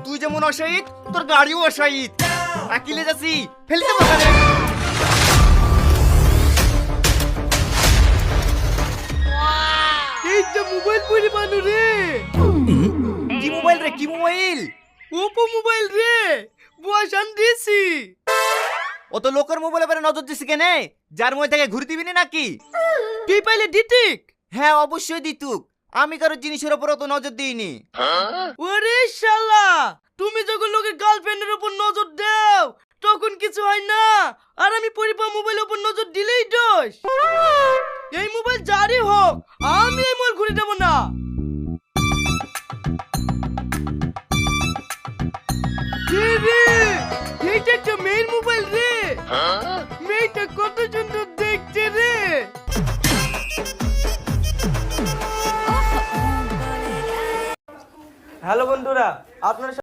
তুই যেমন অশাহিদ তোর গাড়িও অশাহিদ। আকিলে যাচ্ছি ফেলে দেবো ওখানে। এইটা মোবাইল পরি বানু রে। কি মোবাইল রে, কি মোবাইল? ওপো মোবাইল রে, বয়স দিছি। ও তো লোকের মোবাইলে পরে নজর দিছি কেনে? যার মই থেকে ঘুরে দিবি না নাকি? তুই পাইলে দিতিক? হ্যাঁ অবশ্যই দিতুক, আমি কারো জিনিসের উপর অত নজর দিইনি। ওরে শালা, তুমি যখন লোকের গার্লফ্রেন্ডের উপর নজর দাও তখন কিছু হয় না, আর আমি পরিপা মোবাইলের উপর নজর দিলেই দোষ। এই মোবাইল যারই হোক, আমি এই মোবাইল ঘুরে দেব না। রে, এইটা একটা মেয়ের মোবাইল রে। মেয়েটা কত সুন্দর দেখতে রে। হ্যালো বন্ধুরা, আপনারা